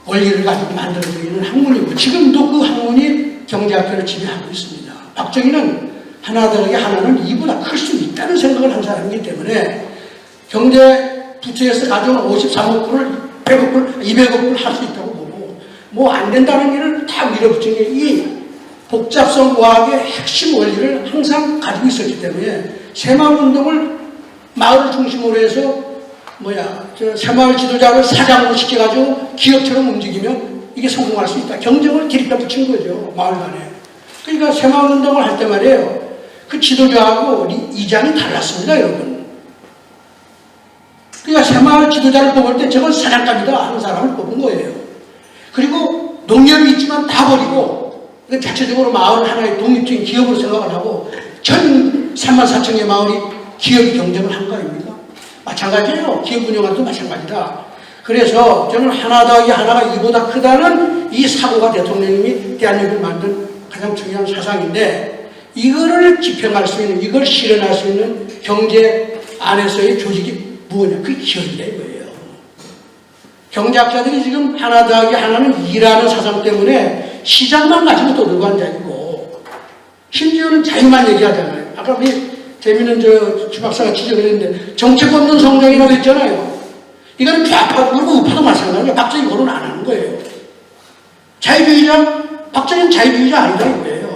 원리를 가지고 만들어져 있는 학문이고, 지금도 그 학문이 경제학계를 지배하고 있습니다. 박정희는 하나 더하기 하나는 이보다 클 수 있다는 생각을 한 사람이기 때문에 경제 부채에서 가져온 53억 불을 100억 불, 200억 불 할 수 있다고 보고 뭐 안 된다는 일을 다 밀어붙인 게 이 복잡성 과학의 핵심 원리를 항상 가지고 있었기 때문에 새마을운동을 마을을 중심으로 해서 새마을 지도자를 사장으로 시켜가지고 기업처럼 움직이면 이게 성공할 수 있다. 경쟁을 기립다 붙인 거죠. 마을 간에. 그러니까 새마을운동을 할 때 말이에요. 그 지도자하고 이장이 달랐습니다, 여러분. 그러니까 새마을 지도자를 뽑을 때 저건 사장감이다 하는 사람을 뽑은 거예요. 그리고 농협이 있지만 다 버리고 자체적으로 마을을 하나의 독립적인 기업으로 생각을 하고 전 3만 4천 개 마을이 기업 경쟁을 한 거 아닙니까? 마찬가지예요. 기업 운영할 때도 마찬가지다. 그래서 저는 하나 더하기 하나가 이보다 크다는 이 사고가 대통령님이 대한민국을 만든 가장 중요한 사상인데 이거를 집행할 수 있는, 이걸 실현할 수 있는 경제 안에서의 조직이 뭐냐? 그게 기업이다 이거예요. 경제학자들이 지금 하나 더하기 하나는 2라는 사상 때문에 시장만 가지고 떠들고 앉아있고 심지어는 자유만 얘기하잖아요. 아까 우리 재미있는 주 박사가 지적을 했는데 정책 없는 성장이라고 했잖아요. 이건 좌파 그리고 우파도 마찬가지예요. 박정희 거론 안 하는 거예요. 자유주의자, 박정희는 자유주의자 아니다 이거예요.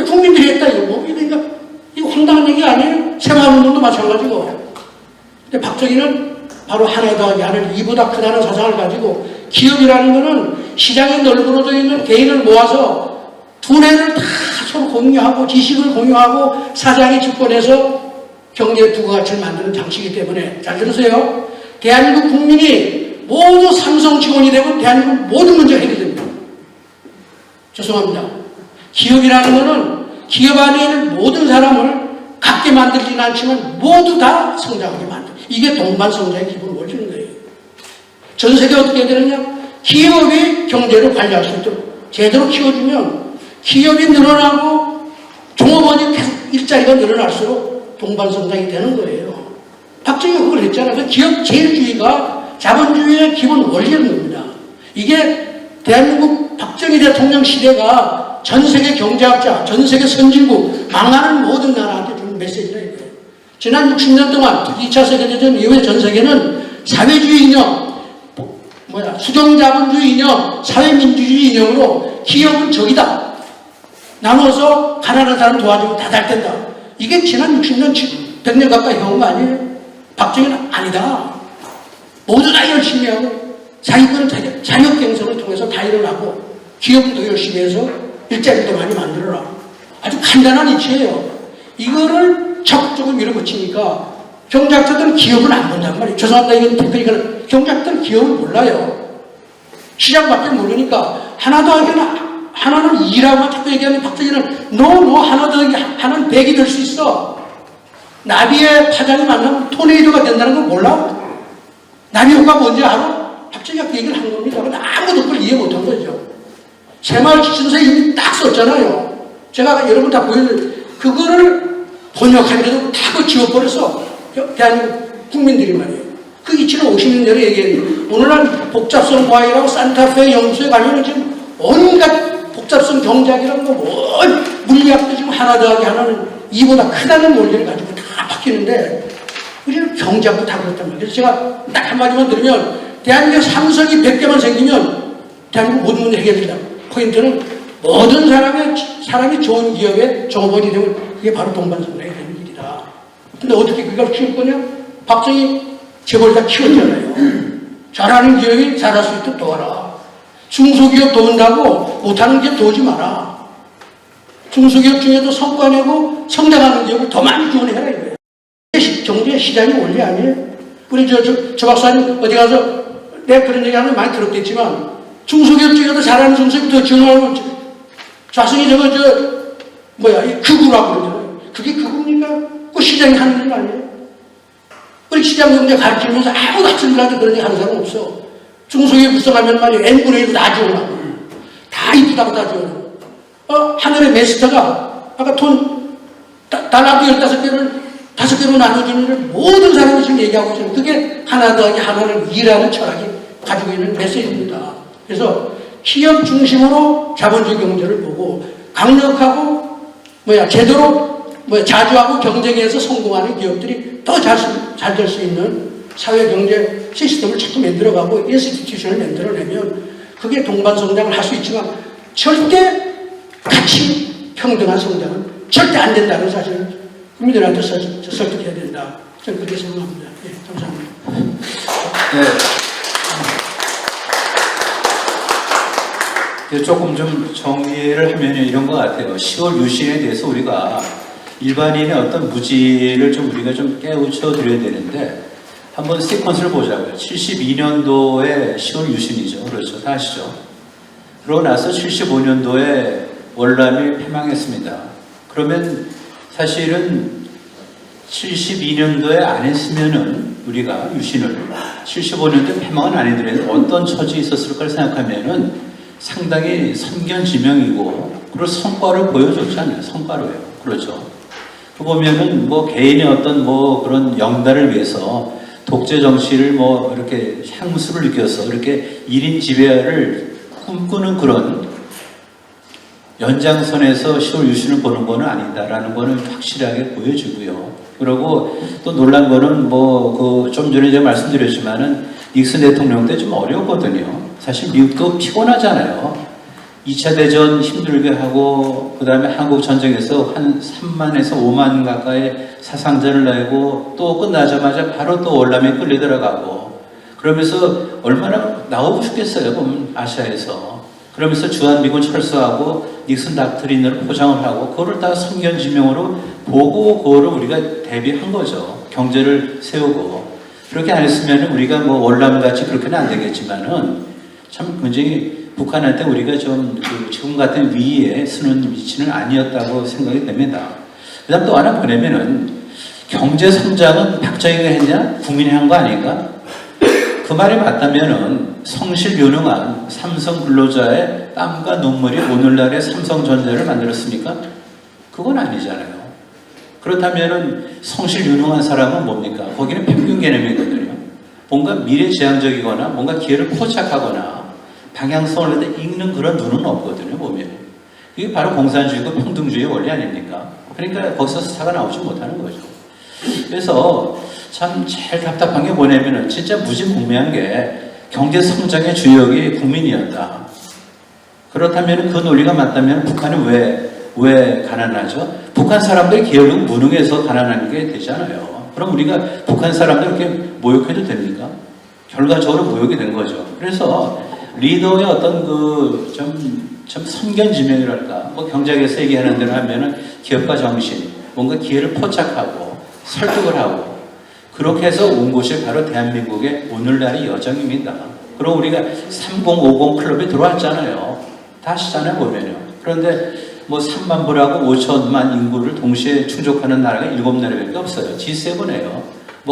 국민들이 했다 이거. 그러니까 이거 황당한 얘기 아니에요? 새마을운동도 마찬가지고. 근데 박정희는 바로 하나 더하기 하나는 이보다 크다는 사상을 가지고 기업이라는 것은 시장에 널브러져 있는 개인을 모아서 두뇌를 다 서로 공유하고 지식을 공유하고 사장이 집권해서 경제 부가가치를 만드는 장치이기 때문에 잘 들으세요. 대한민국 국민이 모두 삼성 직원이 되면 대한민국 모든 문제가 해결됩니다. 죄송합니다. 기업이라는 것은 기업 안에 있는 모든 사람을 갖게 만들지는 않지만 모두 다 성장하게 만든다. 이게 동반성장의 기본 원리인 거예요. 전 세계 어떻게 해야 되느냐? 기업이 경제를 관리할 수 있도록 제대로 키워주면 기업이 늘어나고 종업원이 계속 일자리가 늘어날수록 동반성장이 되는 거예요. 박정희가 그걸 했잖아요. 그 기업 제일주의가 자본주의의 기본 원리인 겁니다. 이게 대한민국 박정희 대통령 시대가 전 세계 경제학자, 전 세계 선진국, 망하는 모든 나라한테 주는 메시지라 이거예요. 지난 60년 동안 2차 세계대전 이후에 전 세계는 사회주의 이념, 수정자본주의 이념, 사회민주주의 이념으로 기업은 적이다. 나눠서 가난한 사람 도와주면 다 잘 된다. 이게 지난 60년, 100년 가까이 해온 거 아니에요? 박정희는 아니다. 모두 다 열심히 하고 자기들은 자력갱생을 통해서 다 일어나고 기업도 열심히 해서 일자리도 많이 만들어라. 아주 간단한 이치예요. 이거를 적극적으로 밀어붙이니까 경제학자들은 기업을 안 본단 말이에요. 죄송합니다. 이건 테크니컬. 경제학자들은 기업을 몰라요. 시장밖에 모르니까 하나 더하기 하나는 2라고 자꾸 얘기하는 박정희는 너 하나 더하기 하나는 100이 될 수 있어. 나비의 파장이 만나면 토네이도가 된다는 걸 몰라? 나비 효과가 뭔지 알아? 박정희가 그 얘기를 한 겁니다. 근데 아무도 그걸 이해 못한 거죠. 새마을 지침서에 이미 딱 썼잖아요. 제가 여러분 다 보여드렸는데 그거를 번역하는데도 다 그거 지워버렸어. 대한민국 국민들이 말이에요. 그 이치는 50년 전에 얘기했는데 오늘날 복잡성 과학이라고 산타페 연구소에 가면은 지금 온갖 복잡성 경제학이라고 뭐 물리학도 지금 하나 더하기 하나는 이보다 크다는 원리를 가지고 다 바뀌는데 우리는 경제학도 다 그렇단 말이에요. 그래서 제가 딱 한마디만 들으면 대한민국 삼성이 100개만 생기면 대한민국 모든 문제 해결된다. 포인트는 모든 사람이 좋은 기업의 종업원이 되면 그게 바로 동반성장이 되는 일이다. 근데 어떻게 그걸 키울 거냐? 박정희 재벌 다 키웠잖아요. 잘하는 기업이 잘할 수 있도록 도와라. 중소기업 도운다고 못하는 기업 도우지 마라. 중소기업 중에도 성과 내고 성장하는 기업을 더 많이 지원해라 이거예요. 경제 시장이 원리 아니에요? 우리 저 박사님 어디 가서 내가 그런 얘기 하는 거 많이 들었겠지만 중소기업 중에도 잘하는 중소기업 더 지원하고 좌승이 이 극우라고 그러잖아요. 그게 극우입니까? 그 시장이 하는 일 아니에요? 우리 시장 경제 가르치면서 아무도 학생들한테 그런 얘기 하는 사람 없어. 중소기업 불쌍하면 말이에요. N분의 1도 다 지원하고. 다 이쁘다고 다 지원하고. 하늘의 메스터가 아까 달러도 5개로 나눠주는 걸 모든 사람이 지금 얘기하고 있어요. 그게 하나 더하기 하나는 2라는 철학이 가지고 있는 메시지입니다. 그래서 기업 중심으로 자본주의 경제를 보고 강력하고 제대로 자주하고 경쟁해서 성공하는 기업들이 더 잘 될 수 있는 사회 경제 시스템을 자꾸 만들어가고 인스티튜션을 만들어내면 그게 동반 성장을 할 수 있지만 절대 같이 평등한 성장은 절대 안 된다는 사실을 국민들한테 설득해야 된다. 저는 그렇게 생각합니다. 예, 감사합니다. 네. 조금 좀 정리를 하면 이런 것 같아요. 10월 유신에 대해서 우리가 일반인의 어떤 무지를 좀 우리가 좀 깨우쳐 드려야 되는데 한번 시퀀스를 보자고요. 72년도에 10월 유신이죠. 그렇죠. 다 아시죠? 그러고 나서 75년도에 월남이 패망했습니다. 그러면 사실은 72년도에 안 했으면은 우리가 유신을 75년도에 패망은 안 해드려도 어떤 처지에 있었을까 생각하면은 상당히 선견지명이고 그리고 성과를 보여줬잖아요. 성과로요. 그렇죠. 그 보면은 개인의 어떤 그런 영달을 위해서 독재 정치를 이렇게 향수를 느껴서 이렇게 1인 지배를 꿈꾸는 그런 연장선에서 10월 유신을 보는 거는 아니다라는 거는 확실하게 보여주고요. 그리고 또 놀란 거는 좀 전에 제가 말씀드렸지만은 닉슨 대통령 때 좀 어려웠거든요. 사실 미국도 피곤하잖아요. 2차 대전 힘들게 하고 그 다음에 한국 전쟁에서 한 3만에서 5만 가까이 사상자를 내고 또 끝나자마자 바로 또 월남에 끌려 들어가고 그러면서 얼마나 나오고 싶겠어요. 보면 아시아에서. 그러면서 주한미군 철수하고 닉슨 닥트린으로 포장을 하고 그거를 다 선견지명으로 보고 그거를 우리가 대비한 거죠. 경제를 세우고. 그렇게 안 했으면 우리가 월남같이 그렇게는 안 되겠지만은 참 굉장히 북한한테 우리가 좀 지금 같은 위에 서는 위치는 아니었다고 생각이 됩니다. 그 다음 또 하나 뭐냐면은 경제 성장은 박정희가 했냐? 국민이 한 거 아닌가? 그 말이 맞다면은 성실유능한 삼성 근로자의 땀과 눈물이 오늘날의 삼성전자를 만들었습니까? 그건 아니잖아요. 그렇다면은 성실유능한 사람은 뭡니까? 거기는 평균 개념이거든요. 뭔가 미래지향적이거나 뭔가 기회를 포착하거나 방향성을 읽는 그런 눈은 없거든요, 보면. 이게 바로 공산주의고 평등주의의 원리 아닙니까? 그러니까 거기서 스타가 나오지 못하는 거죠. 그래서 참 제일 답답한 게 뭐냐면은 진짜 무지몽매한 게 경제 성장의 주역이 국민이었다. 그렇다면 그 논리가 맞다면 북한은 왜 가난하죠? 북한 사람들이 게으르고 무능해서 가난한 게 되잖아요. 그럼 우리가 북한 사람들 이렇게 모욕해도 됩니까? 결과적으로 모욕이 된 거죠. 그래서 리더의 어떤 참 선견지명이랄까, 경제학에서 얘기하는 대로 하면은 기업가 정신, 뭔가 기회를 포착하고 설득을 하고 그렇게 해서 온 곳이 바로 대한민국의 오늘날의 여정입니다. 그리고 우리가 3050 클럽에 들어왔잖아요. 다 아시잖아요, 보면요. 그런데 3만 불하고 5천만 인구를 동시에 충족하는 나라가 7나라밖에 없어요. G7에요.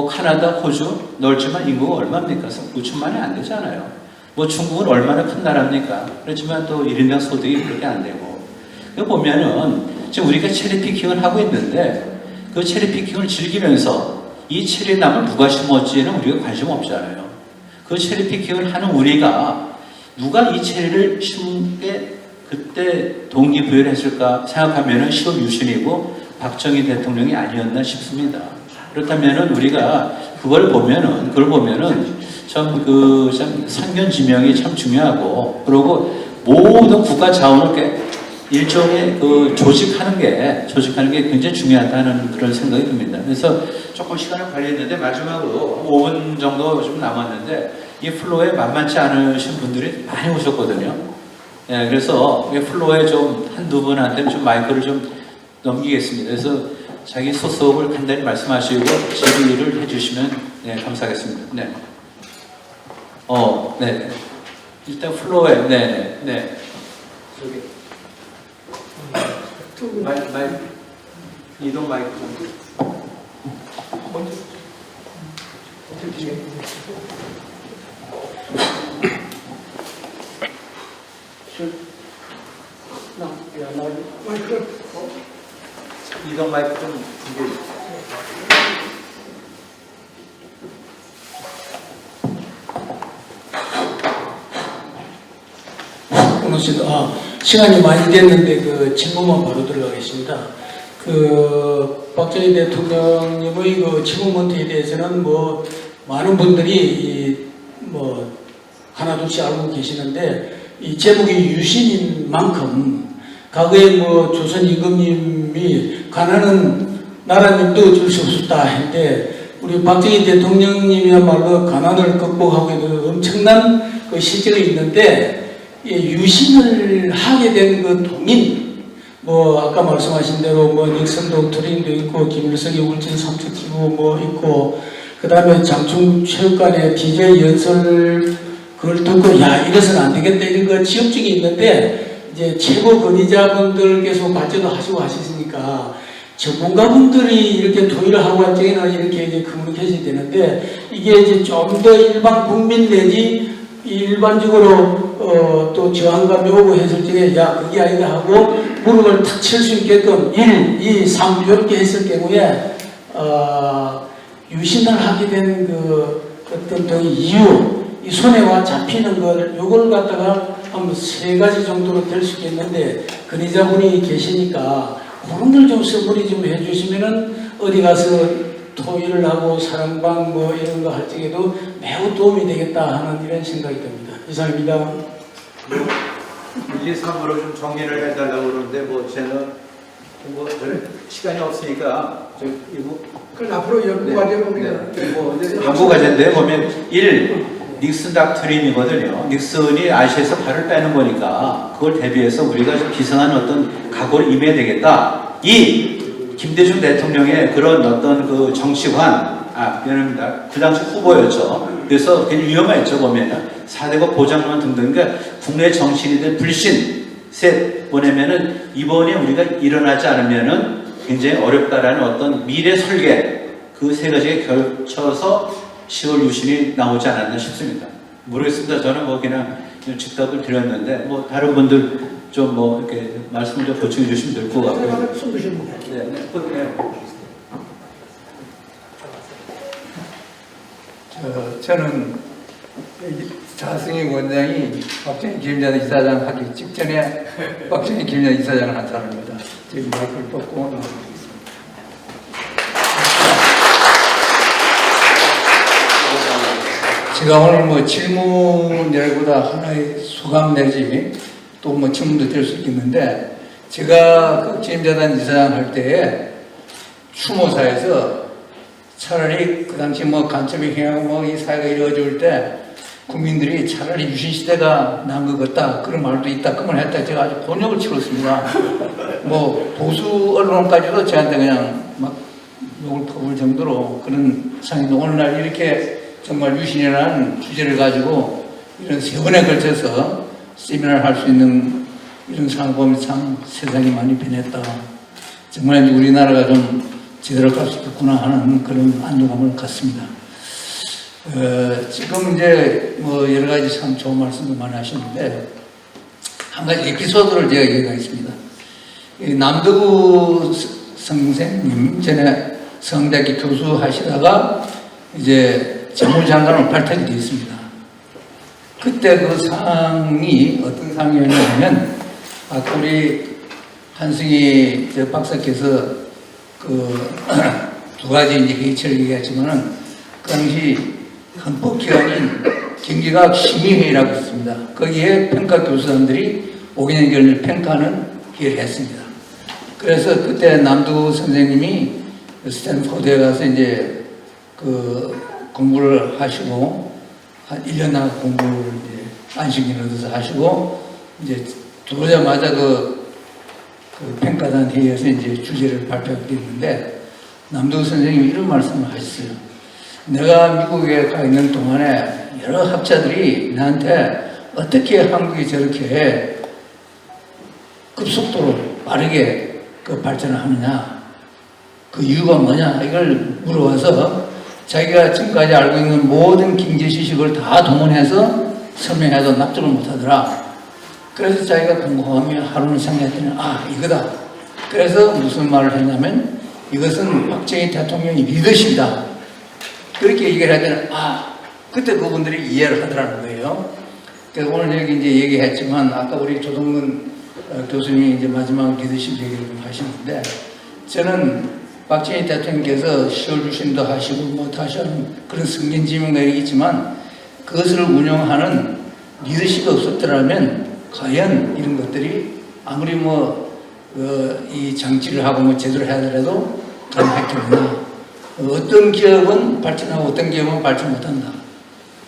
카나다, 호주 넓지만 인구가 얼마입니까? 5천만이 안 되잖아요. 중국은 얼마나 큰 나라입니까? 그렇지만 또 1인당 소득이 그렇게 안 되고. 이거 보면은 지금 우리가 체리피킹을 하고 있는데 그 체리피킹을 즐기면서 이 체리나무를 누가 심었지는 우리가 관심 없잖아요. 그 체리피킹을 하는 우리가 누가 이 체리를 심은 게 그때 동기부여를 했을까 생각하면은 10월 유신이고 박정희 대통령이 아니었나 싶습니다. 그렇다면은 우리가 그걸 보면은 참 선견지명이 참 중요하고 그리고 모든 국가 자원을 일종의 조직하는 게 굉장히 중요하다는 그런 생각이 듭니다. 그래서 조금 시간을 관리했는데 마지막으로 5분 정도 좀 남았는데 이 플로어에 만만치 않으신 분들이 많이 오셨거든요. 예, 그래서 이 플로어에 좀 한두 분한테 좀 마이크를 좀 넘기겠습니다. 그래서 자기 소속을 간단히 말씀하시고 질의를 해주시면 감사하겠습니다. 네. 네. 일단 플로어에, 네. 저기. 마이크. 이동 마이크. 먼저. 마이크. 이동 마이크 좀 준비해 주세요. 시간이 많이 됐는데 질문만 바로 들어가겠습니다. 박정희 대통령님의 그 치부문제에 대해서는 뭐 많은 분들이 뭐 하나둘씩 알고 계시는데 이 제목이 유신인 만큼 과거에 뭐 조선 임금님이 가난은 나라님도 줄 수 없었다 했는데 우리 박정희 대통령님이야말로 가난을 극복하고 있는 엄청난 그 실적이 있는데 유신을 하게 된 그 동인 뭐 아까 말씀하신 대로 뭐 닉슨 독트린도 있고 김일성의 울진 삼척기구 뭐 있고 그 다음에 장충 체육관에 DJ 연설 그걸 듣고 야 이래서는 안 되겠다 이런 거 지역적이 있는데 이제 최고 권위자분들께서 발제도 하시고 하시니까 전문가분들이 이렇게 토의를 하고 할 적에는 이렇게 이제 커뮤니케이션이 되는데 이게 이제 좀 더 일반 국민 내지 일반적으로 또 저항감이 오고 했을 적에 야 그게 아니다 하고 무릎을 탁 칠 수 있게끔 1, 2, 3 이렇게 했을 경우에 유신을 하게 된 그 어떤 그 이유 이 손해와 잡히는 걸 요걸 갖다가 한 3가지 정도로 될 수 있겠는데 권위자분이 계시니까 그런 걸 좀 서문이 좀 해주시면은 어디 가서 토의를 하고 사랑방 뭐 이런 거 할 적에도 매우 도움이 되겠다 하는 이런 생각이 듭니다. 이상입니다. 1, 2, 3으로 좀 정리를 해달라고 그러는데 뭐 쟤는 뭐 시간이 없으니까 이거 그럼 앞으로 연구과제로 우리가 연구과제인데 보면 1. 닉슨 닥트린이거든요. 닉슨이 아시아에서 발을 빼는 거니까 그걸 대비해서 우리가 좀 기성한 어떤 각오를 임해야 되겠다. 2. 김대중 대통령의 그런 어떤 그 정치관, 미안합니다. 그 당시 후보였죠. 그래서 굉장히 위험했죠, 보면은. 4대국 보장론 등등, 그러니까 국내 정치인에 대한 불신, 셋, 뭐냐면은 이번에 우리가 일어나지 않으면은 굉장히 어렵다라는 어떤 미래 설계, 그 3가지가 걸쳐서 10월 유신이 나오지 않았나 싶습니다. 모르겠습니다. 저는 뭐 그냥 즉답을 드렸는데, 뭐 다른 분들 좀 뭐 이렇게 말씀을 좀 보충해 주시면 될 것 같고요. 손 드시는 분. 저는 자승희 원장이 박정희 김전 이사장 하기 직전에 박정희 김전 이사장을 한 사람입니다. 지금 마이크를 뽑고 나오겠습니다. 제가 오늘 뭐 질문이라기보다 하나의 소감 내지 또 뭐 질문도 될 수 있겠는데 제가 그 김재단 이사장 할 때에 추모사에서 차라리 그 당시 뭐 간첩이 행하고 뭐 이 사회가 이루어질 때 국민들이 차라리 유신시대가 난 것 같다 그런 말도 있다 그 말 했다 제가 아주 곤욕을 치렀습니다. 뭐 보수 언론까지도 저한테 그냥 막 욕을 퍼볼 정도로 그런 상황인데 오늘날 이렇게 정말 유신이라는 주제를 가지고 이런 3번에 걸쳐서 세미나를 할 수 있는 이런 상황을 보면 참 세상이 많이 변했다. 정말 이제 우리나라가 좀 제대로 갈 수 있겠구나 하는 그런 안도감을 갖습니다. 지금 이제 뭐 여러 가지 참 좋은 말씀도 많이 하셨는데 한 가지 에피소드를 제가 얘기하겠습니다. 남덕우 선생님 전에 성대학교 교수 하시다가 이제 재무장관으로 발탁이 되어 있습니다. 그때 그 상황이 어떤 상황이었냐면 아까 우리 한승희 박사께서 그 2가지 이제 회의체를 얘기했지만은 그 당시 헌법기관인 경제과학 심의회의라고 있습니다. 거기에 평가 교수단들이 5개년 결을 평가하는 회의를 했습니다. 그래서 그때 남두 선생님이 스탠포드에 가서 이제 그 공부를 하시고 한 1년 나가 공부를 이제 안식년을 얻어서 하시고 이제 들어오자마자 그 평가단 회의에서 이제 주제를 발표하게 됐는데 남두 선생님이 이런 말씀을 하셨어요. 내가 미국에 가 있는 동안에 여러 학자들이 나한테 어떻게 한국이 저렇게 급속도로 빠르게 그 발전을 하느냐 그 이유가 뭐냐 이걸 물어봐서 자기가 지금까지 알고 있는 모든 경제 지식을 다 동원해서 설명해도 납득을 못하더라. 그래서 자기가 궁금하며 하루는 생각했더니 이거다. 그래서 무슨 말을 했냐면 이것은 박정희 대통령의 리더십이다. 그렇게 얘기를 하더니 그때 그분들이 이해를 하더라는 거예요. 그래서 오늘 여기 이제 얘기했지만 아까 우리 조동근 교수님이 이제 마지막 리더십 얘기를 좀 하시는데 저는 박정희 대통령께서 시월주심도 하시고 뭐 다시 하는 그런 승진지명도 있지만 그것을 운영하는 리더십이 없었더라면 과연 이런 것들이 아무리 이 장치를 하고 뭐 제대로 해야 하더라도 가능했겠나. 어떤 기업은 발전하고 어떤 기업은 발전 못한다.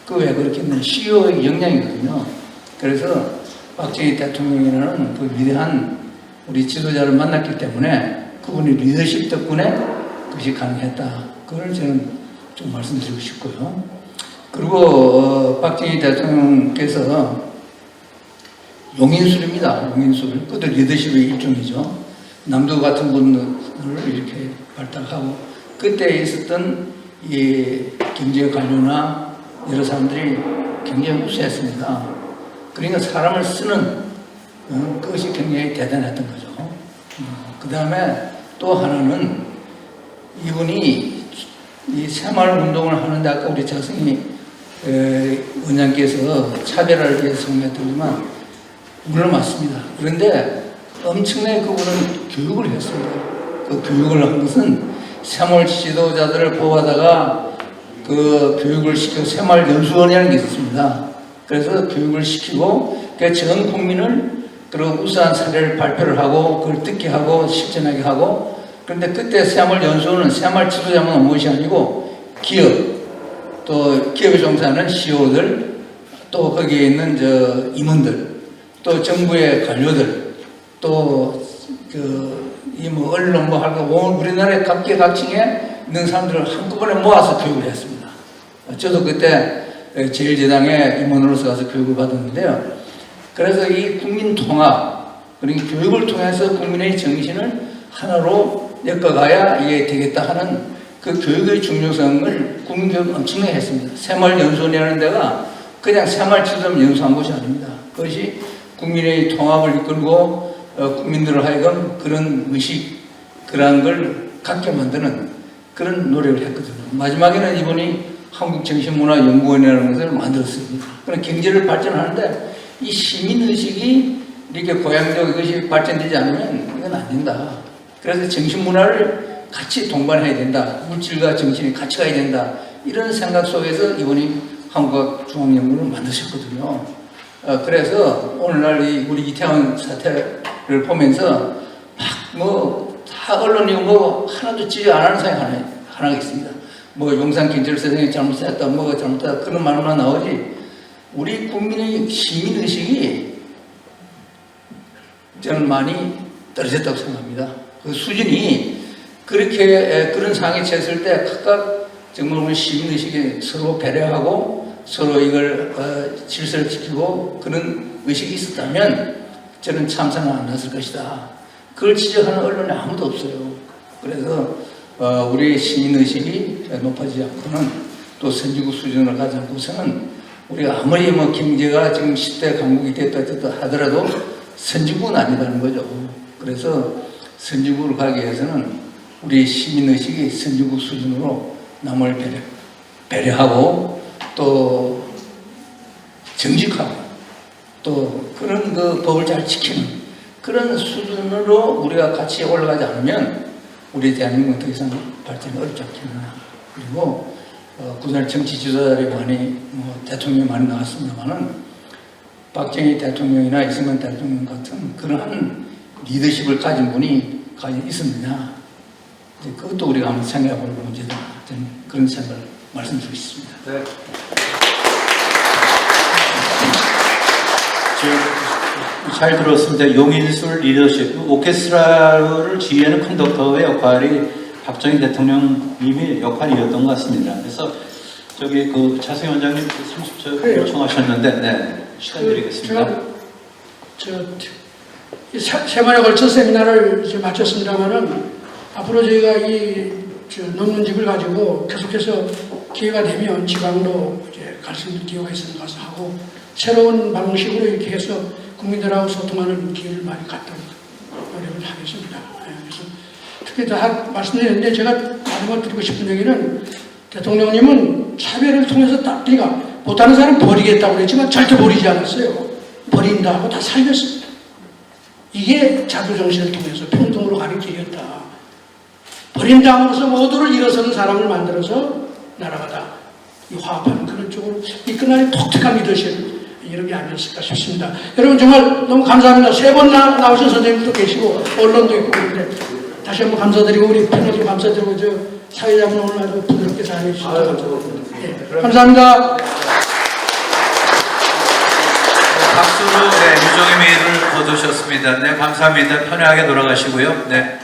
그 왜 그렇겠냐. CEO의 역량이거든요. 그래서 박정희 대통령이라는 그 위대한 우리 지도자를 만났기 때문에 그분의 리더십 덕분에 그것이 가능했다. 그걸 저는 좀 말씀드리고 싶고요. 그리고 박정희 대통령께서 용인술입니다. 용인술. 그것도 리더십의 일종이죠. 남도 같은 분을 이렇게 발탁하고 그때 있었던 이 경제 관료나 여러 사람들이 굉장히 우수했습니다. 그러니까 사람을 쓰는 그것이 굉장히 대단했던 거죠. 그 다음에 또 하나는 이분이 이 새마을운동을 하는데 아까 우리 자승희 원장께서 차별화를 위해서 성공했더니만 물론 맞습니다. 그런데 엄청나게 그분은 교육을 했습니다. 그 교육을 한 것은 새마을 지도자들을 뽑아다가 그 교육을 시켜 새마을연수원이라는 게 있었습니다. 그래서 교육을 시키고 전 국민을 그런 우수한 사례를 발표를 하고 그걸 듣게 하고 실천하게 하고 그런데 그때 새마을연수원은 새마을 지도자만 온 것이 아니고 기업 또 기업에 종사하는 CEO들 또 거기에 있는 임원들 또 정부의 관료들 또 언론 하고 우리나라의 각계각층에 있는 사람들을 한꺼번에 모아서 교육을 했습니다. 저도 그때 제1제당의 임원으로서 가서 교육을 받았는데요. 그래서 이 국민 통합, 그러니까 교육을 통해서 국민의 정신을 하나로 엮어가야 이게 되겠다 하는 그 교육의 중요성을 국민교육을 엄청나게 했습니다. 새마을연수원이라는 데가 그냥 새마을 지도자만 연수한 곳이 아닙니다. 그것이 국민의 통합을 이끌고 국민들을 하여금 그런 의식, 그러한 걸 갖게 만드는 그런 노력을 했거든요. 마지막에는 이분이 한국정신문화연구원이라는 것을 만들었습니다. 그런 경제를 발전하는데 이 시민의식이 이렇게 고향적 이것이 발전되지 않으면 이건 안 된다. 그래서 정신문화를 같이 동반해야 된다. 물질과 정신이 같이 가야 된다. 이런 생각 속에서 이분이 한국중앙연구원을 만드셨거든요. 그래서 오늘날 우리 이태원 사태를 보면서 다 언론이 하나도 지지 안 하는 사람이 하나가 있습니다. 용산경찰서장이 잘못했다, 뭐가 잘못했다, 그런 말만 나오지, 우리 국민의 시민의식이 저는 많이 떨어졌다고 생각합니다. 그 수준이 그런 상황에 처했을 때 각각 정말 우리 시민의식이 서로 배려하고 서로 이걸 질서를 지키고 그런 의식이 있었다면 저는 참사는 안 났을 것이다. 그걸 지적하는 언론이 아무도 없어요. 그래서 우리 시민의식이 높아지지 않고는 또 선진국 수준을 가지 않고서는 우리가 아무리 경제가 지금 10대 강국이 됐다 하더라도 선진국은 아니다는 거죠. 그래서 선진국으로 가기 위해서는 우리 시민의식이 선진국 수준으로 남을 배려하고 또 정직하고 또 그런 법을 잘 지키는 그런 수준으로 우리가 같이 올라가지 않으면 우리 대한민국은 더 이상 발전이 어렵지 않겠나. 그리고 구단 정치 지도자들이 많이 대통령이 많이 나왔습니다만은 박정희 대통령이나 이승만 대통령 같은 그러한 리더십을 가진 분이 과연 있었느냐. 그것도 우리가 한번 생각해 볼 문제다. 저는 그런 생각을 말씀드리고 싶습니다. 네. 잘 들었습니다. 용인술 리더십, 오케스트라를 지휘하는 컨덕터의 역할이 박정희 대통령님의 역할이었던 것 같습니다. 그래서 자승희 원장님 30초 요청하셨는데, 네, 시간 드리겠습니다. 제가 세 번에 걸쳐 세미나를 이제 마쳤습니다만은 앞으로 저희가 논문집을 가지고 계속해서 기회가 되면 지방도 이제 갈 수 있는 기회가 있으면 가서 하고 새로운 방식으로 이렇게 해서 국민들하고 소통하는 기회를 많이 갖도록 노력을 하겠습니다. 그래서 특히 다 말씀드렸는데 제가 마지막으로 드리고 싶은 얘기는 대통령님은 차별을 통해서 그러니까 못하는 사람 버리겠다고 그랬지만 절대 버리지 않았어요. 버린다 하고 다 살렸습니다. 이게 자주정신을 통해서 평등으로 가는 길이었다. 버림당으로서 모두를 일어서는 사람을 만들어서 나라가 다 이 화합하는 그런 쪽으로 이끌어가는 독특한 리더십 이런 게 아니었을까 싶습니다. 여러분 정말 너무 감사합니다. 3번 나오신 선생님도 계시고 언론도 있고 그런데 다시 한번 감사드리고 우리 패널도 감사드리고 저 사회자분 오늘 아주 부드럽게 잘 해주셔서 감사합니다. 박수로 네, 유종의 미를 거두셨습니다. 네, 감사합니다. 편하게 돌아가시고요. 네.